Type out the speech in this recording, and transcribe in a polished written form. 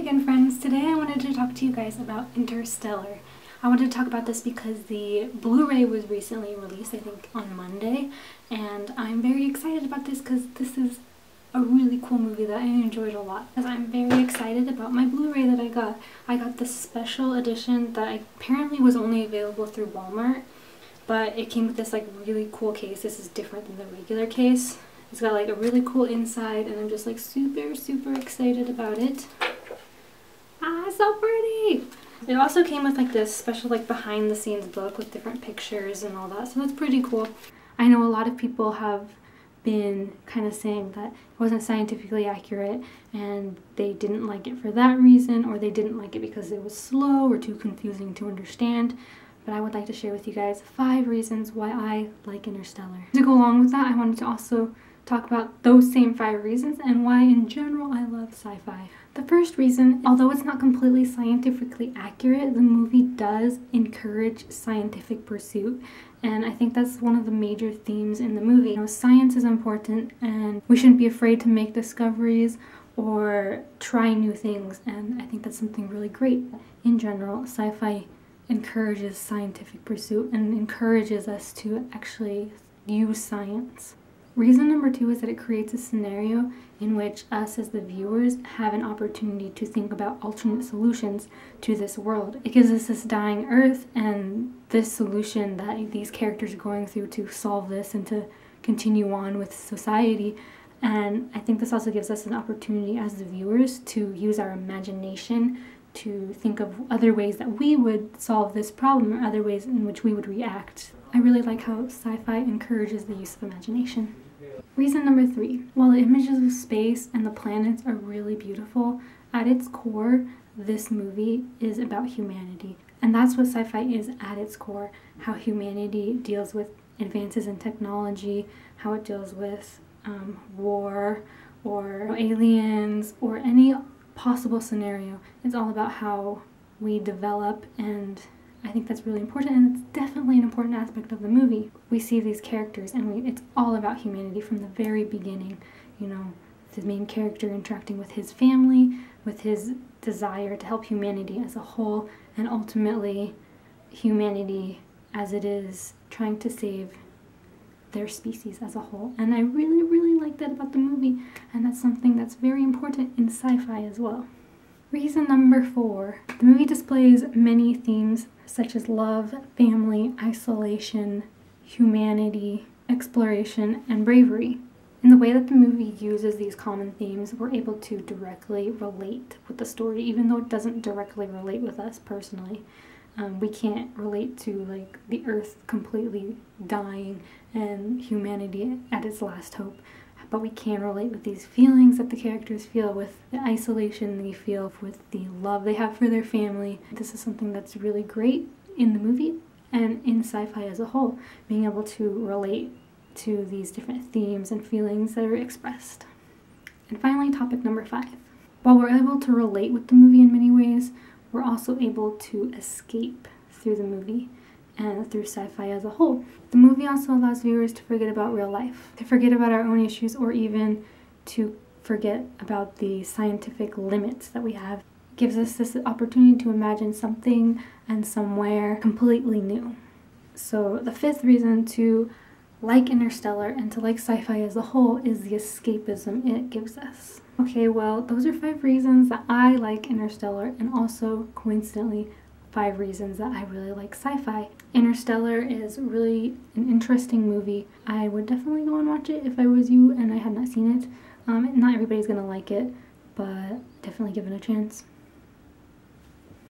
again, friends. Today I wanted to talk to you guys about Interstellar. I wanted to talk about this because the Blu-ray was recently released, I think on Monday, and I'm very excited about this because this is a really cool movie that I enjoyed a lot. Because I'm very excited about my Blu-ray that I got. I got the special edition that apparently was only available through Walmart, but it came with this like really cool case. This is different than the regular case. It's got like a really cool inside, and I'm just like super excited about it. Ah, it's so pretty! It also came with like this special like behind the scenes book with different pictures and all that, so that's pretty cool. I know a lot of people have been kind of saying that it wasn't scientifically accurate and they didn't like it for that reason, or they didn't like it because it was slow or too confusing to understand. But I would like to share with you guys 5 reasons why I like Interstellar. To go along with that, I wanted to also talk about those same 5 reasons and why in general I love sci-fi. The first reason, although it's not completely scientifically accurate, the movie does encourage scientific pursuit, and I think that's one of the major themes in the movie. You know, science is important and we shouldn't be afraid to make discoveries or try new things, and I think that's something really great. In general, sci-fi encourages scientific pursuit and encourages us to actually use science. Reason number 2 is that it creates a scenario in which us as the viewers have an opportunity to think about alternate solutions to this world. It gives us this dying Earth and this solution that these characters are going through to solve this and to continue on with society. And I think this also gives us an opportunity as the viewers to use our imagination to think of other ways that we would solve this problem or other ways in which we would react. I really like how sci-fi encourages the use of imagination. Reason number 3. While the images of space and the planets are really beautiful, at its core, this movie is about humanity. And that's what sci-fi is at its core, how humanity deals with advances in technology, how it deals with war or aliens or any possible scenario. It's all about how we develop, and I think that's really important, and it's definitely an important aspect of the movie. We see these characters and it's all about humanity from the very beginning. You know, the main character interacting with his family, with his desire to help humanity as a whole, and ultimately humanity as it is trying to save their species as a whole. And I really like that about the movie, and that's something that's very important in sci-fi as well. Reason number 4. The movie displays many themes such as love, family, isolation, humanity, exploration, and bravery. In the way that the movie uses these common themes, we're able to directly relate with the story, even though it doesn't directly relate with us personally. We can't relate to like the Earth completely dying and humanity at its last hope, but we can relate with these feelings that the characters feel, with the isolation they feel, with the love they have for their family. This is something that's really great in the movie and in sci-fi as a whole, being able to relate to these different themes and feelings that are expressed. And finally, topic number 5. While we're able to relate with the movie in many ways, we're also able to escape through the movie and through sci-fi as a whole. The movie also allows viewers to forget about real life, to forget about our own issues, or even to forget about the scientific limits that we have. It gives us this opportunity to imagine something and somewhere completely new. So the 5th reason to like Interstellar and to like sci-fi as a whole is the escapism it gives us. Okay, well, those are 5 reasons that I like Interstellar, and also, coincidentally, 5 reasons that I really like sci-fi. Interstellar is really an interesting movie. I would definitely go and watch it if I was you and I had not seen it. Not everybody's gonna like it, but definitely give it a chance.